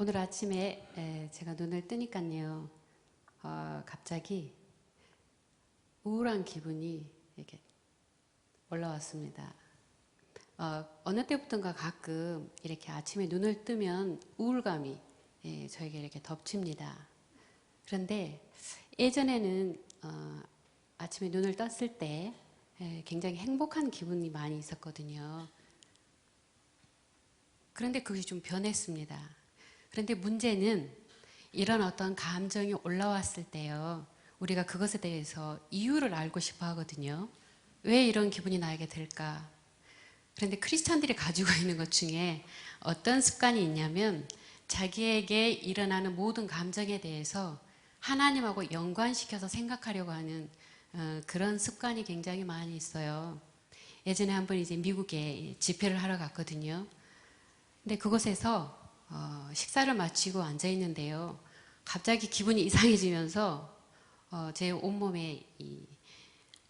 오늘 아침에 제가 눈을 뜨니까요, 갑자기 우울한 기분이 이렇게 올라왔습니다. 어느 때부턴가 가끔 이렇게 아침에 눈을 뜨면 우울감이 저에게 이렇게 덮칩니다. 그런데 예전에는 아침에 눈을 떴을 때 굉장히 행복한 기분이 많이 있었거든요. 그런데 그것이 좀 변했습니다. 그런데 문제는 이런 어떤 감정이 올라왔을 때요, 우리가 그것에 대해서 이유를 알고 싶어 하거든요. 왜 이런 기분이 나게 될까? 그런데 크리스찬들이 가지고 있는 것 중에 어떤 습관이 있냐면, 자기에게 일어나는 모든 감정에 대해서 하나님하고 연관시켜서 생각하려고 하는 그런 습관이 굉장히 많이 있어요. 예전에 한번 이제 미국에 집회를 하러 갔거든요. 근데 그곳에서 식사를 마치고 앉아 있는데요, 갑자기 기분이 이상해지면서 제 온몸에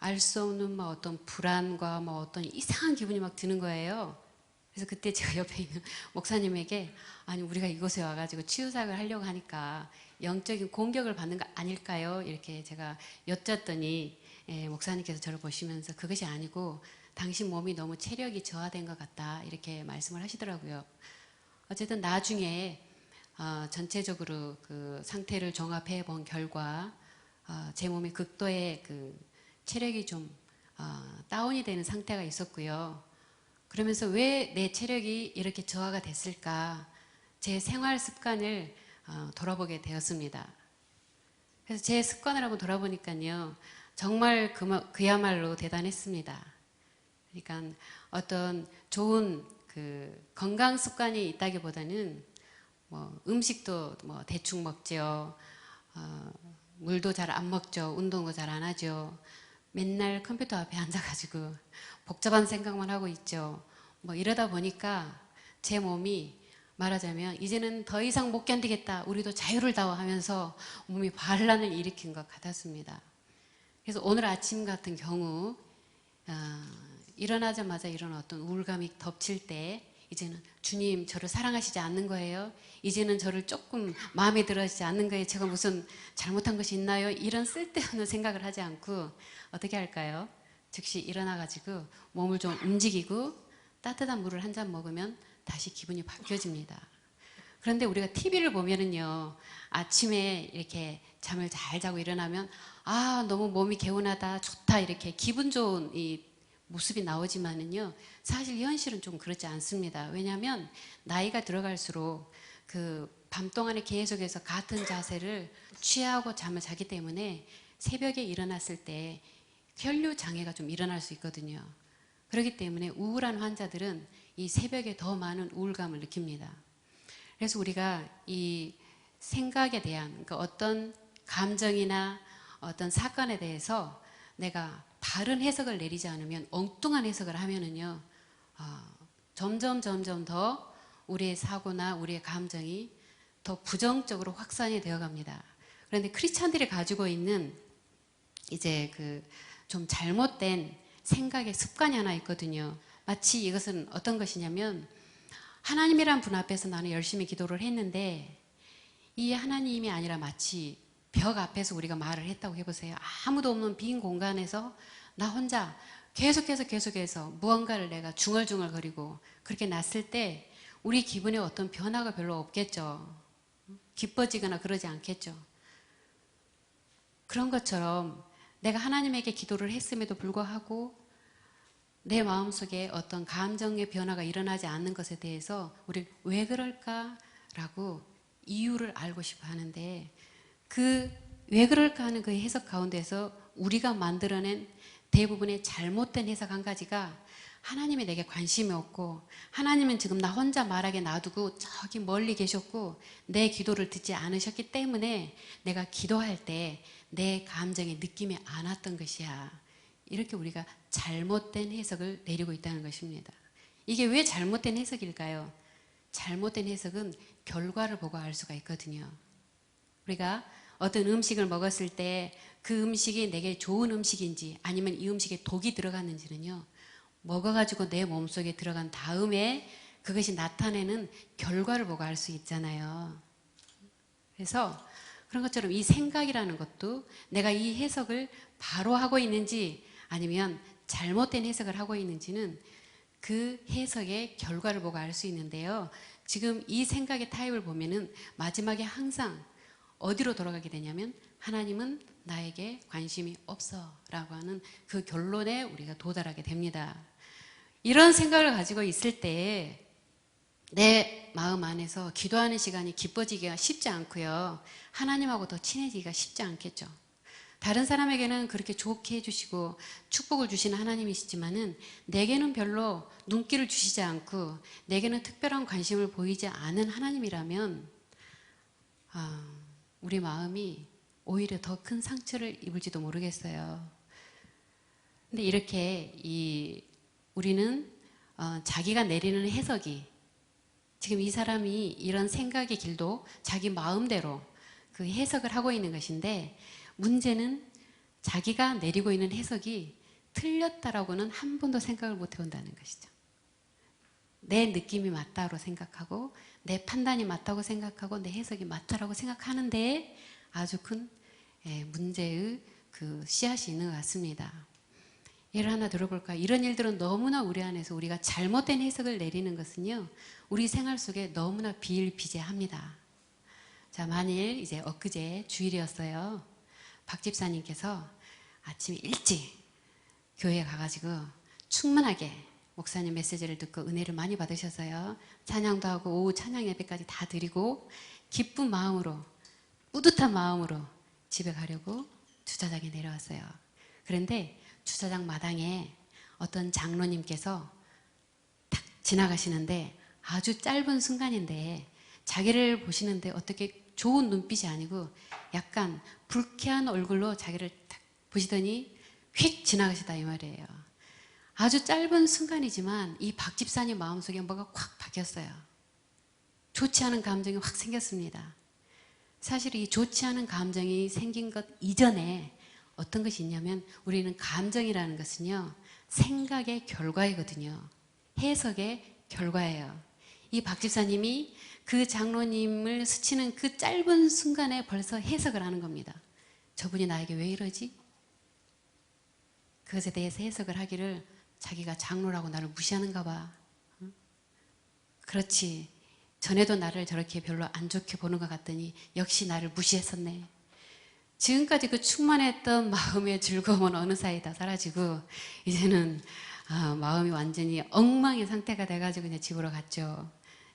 알 수 없는 어떤 불안과 어떤 이상한 기분이 막 드는 거예요. 그래서 그때 제가 옆에 있는 목사님에게, 아니 우리가 이곳에 와가지고 치유사역을 하려고 하니까 영적인 공격을 받는 거 아닐까요? 이렇게 제가 여쭸더니 목사님께서 저를 보시면서 그것이 아니고 당신 몸이 너무 체력이 저하된 것 같다, 이렇게 말씀을 하시더라고요. 어쨌든 나중에 전체적으로 그 상태를 종합해 본 결과 제 몸에 극도의 그 체력이 좀 다운이 되는 상태가 있었고요. 그러면서 왜 내 체력이 이렇게 저하가 됐을까, 제 생활 습관을 돌아보게 되었습니다. 그래서 제 습관을 한번 돌아보니까요, 정말 그야말로 대단했습니다. 그러니까 어떤 좋은 그 건강 습관이 있다기보다는 음식도 대충 먹죠. 물도 잘 안 먹죠. 운동도 잘 안 하죠. 맨날 컴퓨터 앞에 앉아가지고 복잡한 생각만 하고 있죠. 이러다 보니까 제 몸이 말하자면 이제는 더 이상 못 견디겠다, 우리도 자유를 다워 하면서 몸이 반란을 일으킨 것 같았습니다. 그래서 오늘 아침 같은 경우 일어나자마자 이런 어떤 우울감이 덮칠 때, 이제는 주님 저를 사랑하시지 않는 거예요? 이제는 저를 조금 마음에 들어하시지 않는 거예요? 제가 무슨 잘못한 것이 있나요? 이런 쓸데없는 생각을 하지 않고 어떻게 할까요? 즉시 일어나가지고 몸을 좀 움직이고 따뜻한 물을 한 잔 먹으면 다시 기분이 바뀌어집니다. 그런데 우리가 TV를 보면은요, 아침에 이렇게 잠을 잘 자고 일어나면 너무 몸이 개운하다, 좋다, 이렇게 기분 좋은 이 모습이 나오지만은요, 사실 현실은 좀 그렇지 않습니다. 왜냐하면 나이가 들어갈수록 그 밤 동안에 계속해서 같은 자세를 취하고 잠을 자기 때문에 새벽에 일어났을 때 혈류 장애가 좀 일어날 수 있거든요. 그렇기 때문에 우울한 환자들은 이 새벽에 더 많은 우울감을 느낍니다. 그래서 우리가 이 생각에 대한, 그러니까 어떤 감정이나 어떤 사건에 대해서 내가 바른 해석을 내리지 않으면, 엉뚱한 해석을 하면은요, 점점 더 우리의 사고나 우리의 감정이 더 부정적으로 확산이 되어 갑니다. 그런데 크리스찬들이 가지고 있는 이제 그 좀 잘못된 생각의 습관이 하나 있거든요. 마치 이것은 어떤 것이냐면, 하나님이란 분 앞에서 나는 열심히 기도를 했는데 이 하나님이 아니라 마치 벽 앞에서 우리가 말을 했다고 해보세요. 아무도 없는 빈 공간에서 나 혼자 계속해서 무언가를 내가 중얼중얼거리고 그렇게 났을 때 우리 기분에 어떤 변화가 별로 없겠죠. 기뻐지거나 그러지 않겠죠. 그런 것처럼 내가 하나님에게 기도를 했음에도 불구하고 내 마음속에 어떤 감정의 변화가 일어나지 않는 것에 대해서 우리 왜 그럴까라고 이유를 알고 싶어 하는데, 그 왜 그럴까 하는 그 해석 가운데서 우리가 만들어낸 대부분의 잘못된 해석 한 가지가, 하나님이 내게 관심이 없고 하나님은 지금 나 혼자 말하게 놔두고 저기 멀리 계셨고 내 기도를 듣지 않으셨기 때문에 내가 기도할 때 내 감정의 느낌이 안 왔던 것이야. 이렇게 우리가 잘못된 해석을 내리고 있다는 것입니다. 이게 왜 잘못된 해석일까요? 잘못된 해석은 결과를 보고 알 수가 있거든요. 우리가 어떤 음식을 먹었을 때 그 음식이 내게 좋은 음식인지 아니면 이 음식에 독이 들어갔는지는요, 먹어가지고 내 몸속에 들어간 다음에 그것이 나타내는 결과를 보고 알 수 있잖아요. 그래서 그런 것처럼 이 생각이라는 것도 내가 이 해석을 바로 하고 있는지 아니면 잘못된 해석을 하고 있는지는 그 해석의 결과를 보고 알 수 있는데요. 지금 이 생각의 타입을 보면은 마지막에 항상 어디로 돌아가게 되냐면 하나님은 나에게 관심이 없어 라고 하는 그 결론에 우리가 도달하게 됩니다. 이런 생각을 가지고 있을 때 내 마음 안에서 기도하는 시간이 깊어지기가 쉽지 않고요. 하나님하고 더 친해지기가 쉽지 않겠죠. 다른 사람에게는 그렇게 좋게 해주시고 축복을 주시는 하나님이시지만은 내게는 별로 눈길을 주시지 않고 내게는 특별한 관심을 보이지 않은 하나님이라면 우리 마음이 오히려 더 큰 상처를 입을지도 모르겠어요. 근데 이렇게 우리는 자기가 내리는 해석이 지금 이 사람이 이런 생각의 길도 자기 마음대로 그 해석을 하고 있는 것인데 문제는 자기가 내리고 있는 해석이 틀렸다라고는 한 번도 생각을 못 해본다는 것이죠. 내 느낌이 맞다고 생각하고 내 판단이 맞다고 생각하고 내 해석이 맞다라고 생각하는데 아주 큰 문제의 그 씨앗이 있는 것 같습니다. 예를 하나 들어볼까요? 이런 일들은 너무나 우리 안에서 우리가 잘못된 해석을 내리는 것은요, 우리 생활 속에 너무나 비일비재합니다. 자, 만일 이제 엊그제 주일이었어요. 박 집사님께서 아침에 일찍 교회에 가가지고 충만하게 목사님 메시지를 듣고 은혜를 많이 받으셨어요. 찬양도 하고 오후 찬양 예배까지 다 드리고 기쁜 마음으로, 뿌듯한 마음으로 집에 가려고 주차장에 내려왔어요. 그런데 주차장 마당에 어떤 장로님께서 탁 지나가시는데 아주 짧은 순간인데 자기를 보시는데 어떻게 좋은 눈빛이 아니고 약간 불쾌한 얼굴로 자기를 탁 보시더니 휙 지나가시다 이 말이에요. 아주 짧은 순간이지만 이 박 집사님 마음속에 뭐가 확 바뀌었어요. 좋지 않은 감정이 확 생겼습니다. 사실 이 좋지 않은 감정이 생긴 것 이전에 어떤 것이 있냐면 우리는 감정이라는 것은요, 생각의 결과이거든요. 해석의 결과예요. 이 박 집사님이 그 장로님을 스치는 그 짧은 순간에 벌써 해석을 하는 겁니다. 저분이 나에게 왜 이러지? 그것에 대해서 해석을 하기를 자기가 장로라고 나를 무시하는가 봐. 그렇지. 전에도 나를 저렇게 별로 안 좋게 보는 것 같더니 역시 나를 무시했었네. 지금까지 그 충만했던 마음의 즐거움은 어느 사이 다 사라지고 이제는 마음이 완전히 엉망의 상태가 돼가지고 이제 집으로 갔죠.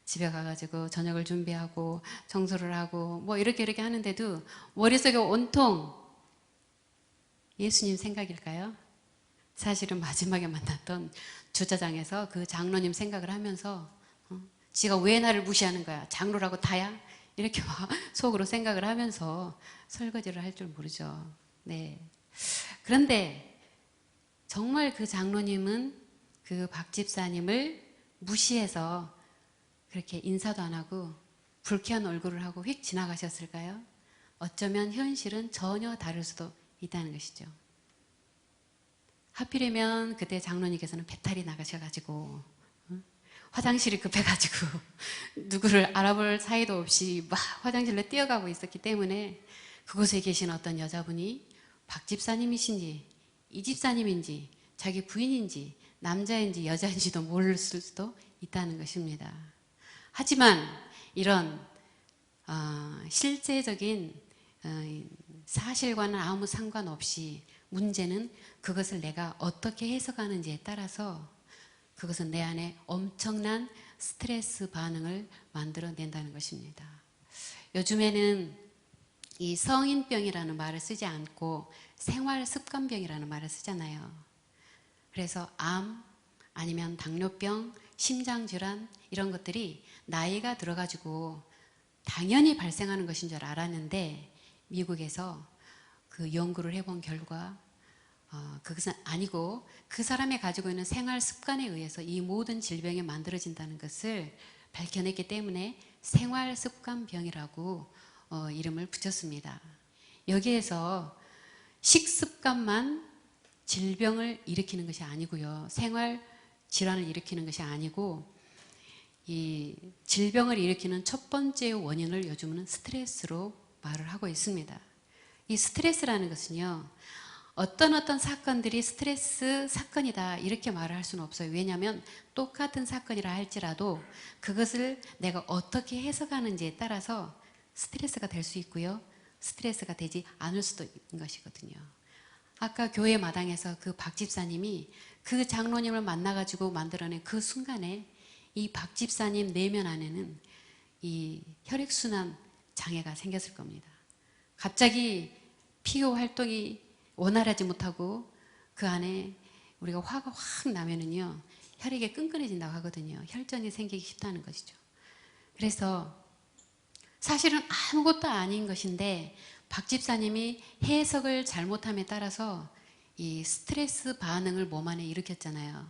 집에 가가지고 저녁을 준비하고 청소를 하고 뭐 이렇게 하는데도 머릿속에 온통 예수님 생각일까요? 사실은 마지막에 만났던 주차장에서 그 장로님 생각을 하면서 지가 왜 나를 무시하는 거야? 장로라고 다야? 이렇게 막 속으로 생각을 하면서 설거지를 할 줄 모르죠. 네. 그런데 정말 그 장로님은 그 박 집사님을 무시해서 그렇게 인사도 안 하고 불쾌한 얼굴을 하고 휙 지나가셨을까요? 어쩌면 현실은 전혀 다를 수도 있다는 것이죠. 하필이면 그때 장로님께서는 배탈이 나가셔가지고 화장실이 급해가지고 누구를 알아볼 사이도 없이 막 화장실로 뛰어가고 있었기 때문에 그곳에 계신 어떤 여자분이 박 집사님이신지 이 집사님인지 자기 부인인지 남자인지 여자인지도 모를 수도 있다는 것입니다. 하지만 이런 실제적인 사실과는 아무 상관없이 문제는 그것을 내가 어떻게 해석하는지에 따라서 그것은 내 안에 엄청난 스트레스 반응을 만들어낸다는 것입니다. 요즘에는 이 성인병이라는 말을 쓰지 않고 생활습관병이라는 말을 쓰잖아요. 그래서 암 아니면 당뇨병, 심장질환 이런 것들이 나이가 들어가지고 당연히 발생하는 것인 줄 알았는데 미국에서 그 연구를 해본 결과 그것은 아니고 그 사람이 가지고 있는 생활 습관에 의해서 이 모든 질병이 만들어진다는 것을 밝혀냈기 때문에 생활습관병이라고 이름을 붙였습니다. 여기에서 식습관만 질병을 일으키는 것이 아니고요. 생활 질환을 일으키는 것이 아니고 이 질병을 일으키는 첫 번째 원인을 요즘은 스트레스로 말을 하고 있습니다. 이 스트레스라는 것은요, 어떤 사건들이 스트레스 사건이다 이렇게 말을 할 수는 없어요. 왜냐하면 똑같은 사건이라 할지라도 그것을 내가 어떻게 해석하는지에 따라서 스트레스가 될 수 있고요, 스트레스가 되지 않을 수도 있는 것이거든요. 아까 교회 마당에서 그 박 집사님이 그 장로님을 만나가지고 만들어낸 그 순간에 이 박 집사님 내면 안에는 이 혈액순환 장애가 생겼을 겁니다. 갑자기 피교 활동이 원활하지 못하고 그 안에 우리가 화가 확 나면은요, 혈액이 끈끈해진다고 하거든요. 혈전이 생기기 쉽다는 것이죠. 그래서 사실은 아무것도 아닌 것인데 박 집사님이 해석을 잘못함에 따라서 이 스트레스 반응을 몸 안에 일으켰잖아요.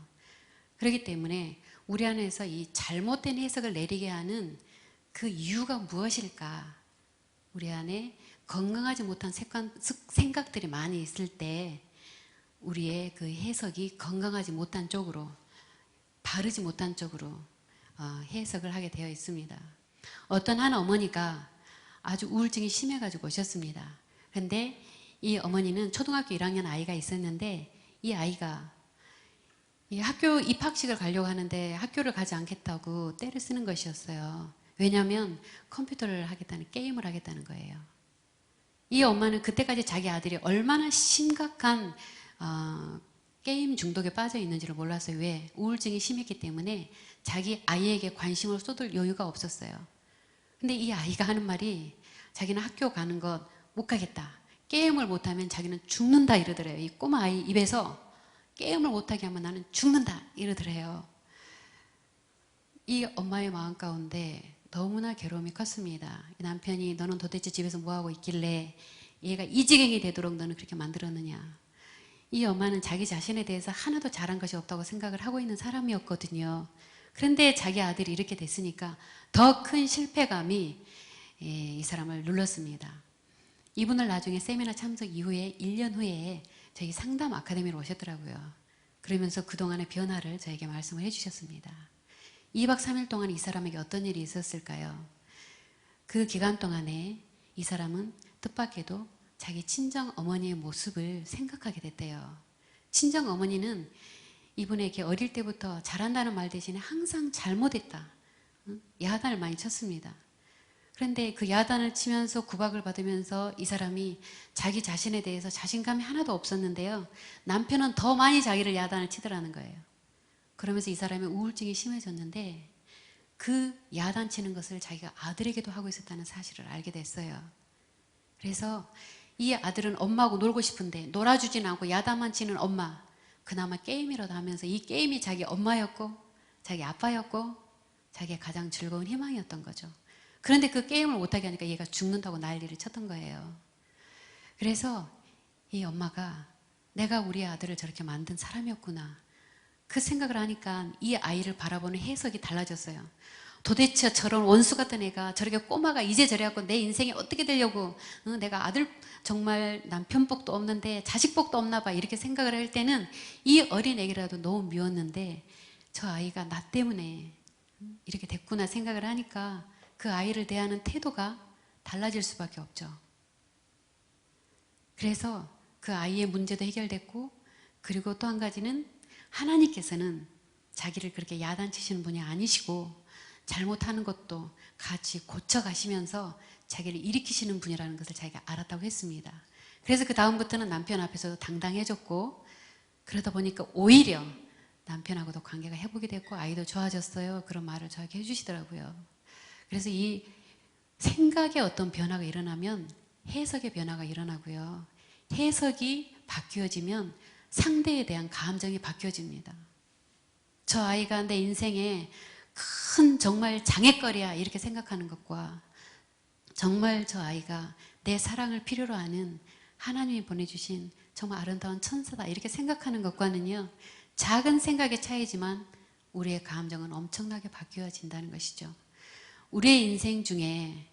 그렇기 때문에 우리 안에서 이 잘못된 해석을 내리게 하는 그 이유가 무엇일까? 우리 안에 건강하지 못한 생각들이 많이 있을 때 우리의 그 해석이 건강하지 못한 쪽으로, 바르지 못한 쪽으로 해석을 하게 되어 있습니다. 어떤 한 어머니가 아주 우울증이 심해가지고 오셨습니다. 그런데 이 어머니는 초등학교 1학년 아이가 있었는데 이 아이가 이 학교 입학식을 가려고 하는데 학교를 가지 않겠다고 떼를 쓰는 것이었어요. 왜냐하면 컴퓨터를 하겠다는, 게임을 하겠다는 거예요. 이 엄마는 그때까지 자기 아들이 얼마나 심각한 게임 중독에 빠져 있는지를 몰랐어요. 왜? 우울증이 심했기 때문에 자기 아이에게 관심을 쏟을 여유가 없었어요. 근데 이 아이가 하는 말이 자기는 학교 가는 것 못 가겠다. 게임을 못하면 자기는 죽는다 이러더래요. 이 꼬마 아이 입에서 게임을 못하게 하면 나는 죽는다 이러더래요. 이 엄마의 마음 가운데 너무나 괴로움이 컸습니다. 이 남편이 너는 도대체 집에서 뭐하고 있길래 얘가 이 지경이 되도록 너는 그렇게 만들었느냐. 이 엄마는 자기 자신에 대해서 하나도 잘한 것이 없다고 생각을 하고 있는 사람이었거든요. 그런데 자기 아들이 이렇게 됐으니까 더 큰 실패감이 이 사람을 눌렀습니다. 이분을 나중에 세미나 참석 이후에 1년 후에 저희 상담 아카데미로 오셨더라고요. 그러면서 그동안의 변화를 저에게 말씀을 해주셨습니다. 2박 3일 동안 이 사람에게 어떤 일이 있었을까요? 그 기간 동안에 이 사람은 뜻밖에도 자기 친정 어머니의 모습을 생각하게 됐대요. 친정 어머니는 이분에게 어릴 때부터 잘한다는 말 대신에 항상 잘못했다, 야단을 많이 쳤습니다. 그런데 그 야단을 치면서 구박을 받으면서 이 사람이 자기 자신에 대해서 자신감이 하나도 없었는데요, 남편은 더 많이 자기를 야단을 치더라는 거예요. 그러면서 이 사람의 우울증이 심해졌는데 그 야단치는 것을 자기가 아들에게도 하고 있었다는 사실을 알게 됐어요. 그래서 이 아들은 엄마하고 놀고 싶은데 놀아주진 않고 야단만 치는 엄마, 그나마 게임이라도 하면서 이 게임이 자기 엄마였고 자기 아빠였고 자기의 가장 즐거운 희망이었던 거죠. 그런데 그 게임을 못하게 하니까 얘가 죽는다고 난리를 쳤던 거예요. 그래서 이 엄마가 내가 우리 아들을 저렇게 만든 사람이었구나, 그 생각을 하니까 이 아이를 바라보는 해석이 달라졌어요. 도대체 저런 원수 같은 애가, 저렇게 꼬마가 이제 저래갖고 내 인생이 어떻게 되려고, 내가 아들 정말 남편 복도 없는데 자식 복도 없나 봐, 이렇게 생각을 할 때는 이 어린 애기라도 너무 미웠는데 저 아이가 나 때문에 이렇게 됐구나 생각을 하니까 그 아이를 대하는 태도가 달라질 수밖에 없죠. 그래서 그 아이의 문제도 해결됐고, 그리고 또 한 가지는 하나님께서는 자기를 그렇게 야단치시는 분이 아니시고 잘못하는 것도 같이 고쳐가시면서 자기를 일으키시는 분이라는 것을 자기가 알았다고 했습니다. 그래서 그 다음부터는 남편 앞에서도 당당해졌고, 그러다 보니까 오히려 남편하고도 관계가 회복이 됐고 아이도 좋아졌어요, 그런 말을 저에게 해주시더라고요. 그래서 이 생각의 어떤 변화가 일어나면 해석의 변화가 일어나고요, 해석이 바뀌어지면 상대에 대한 감정이 바뀌어집니다. 저 아이가 내 인생에 큰 정말 장애거리야 이렇게 생각하는 것과 정말 저 아이가 내 사랑을 필요로 하는 하나님이 보내주신 정말 아름다운 천사다 이렇게 생각하는 것과는요, 작은 생각의 차이지만 우리의 감정은 엄청나게 바뀌어진다는 것이죠. 우리의 인생 중에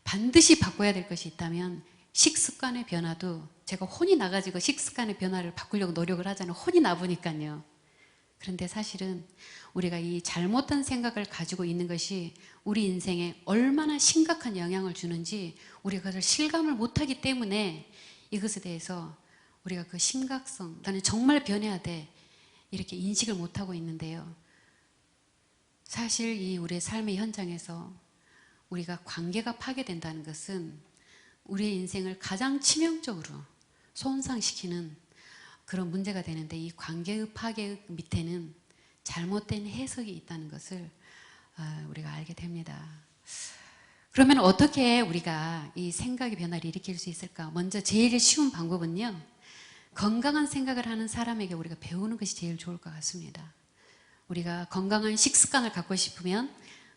반드시 바꿔야 될 것이 있다면 식습관의 변화도, 제가 혼이 나가지고 식습관의 변화를 바꾸려고 노력을 하잖아요. 혼이 나보니까요. 그런데 사실은 우리가 이 잘못된 생각을 가지고 있는 것이 우리 인생에 얼마나 심각한 영향을 주는지 우리가 그것을 실감을 못하기 때문에 이것에 대해서 우리가 그 심각성, 나는 정말 변해야 돼, 이렇게 인식을 못하고 있는데요. 사실 이 우리의 삶의 현장에서 우리가 관계가 파괴된다는 것은 우리의 인생을 가장 치명적으로 손상시키는 그런 문제가 되는데, 이 관계의 파괴 밑에는 잘못된 해석이 있다는 것을 우리가 알게 됩니다. 그러면 어떻게 우리가 이 생각의 변화를 일으킬 수 있을까? 먼저 제일 쉬운 방법은요, 건강한 생각을 하는 사람에게 우리가 배우는 것이 제일 좋을 것 같습니다. 우리가 건강한 식습관을 갖고 싶으면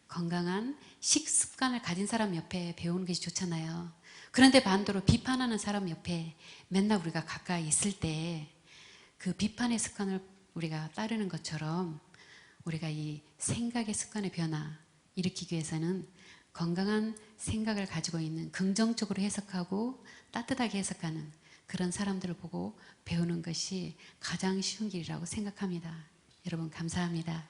건강한 식습관을 가진 사람 옆에 배우는 것이 좋잖아요. 그런데 반대로 비판하는 사람 옆에 맨날 우리가 가까이 있을 때 그 비판의 습관을 우리가 따르는 것처럼 우리가 이 생각의 습관의 변화 일으키기 위해서는 건강한 생각을 가지고 있는, 긍정적으로 해석하고 따뜻하게 해석하는 그런 사람들을 보고 배우는 것이 가장 쉬운 길이라고 생각합니다. 여러분 감사합니다.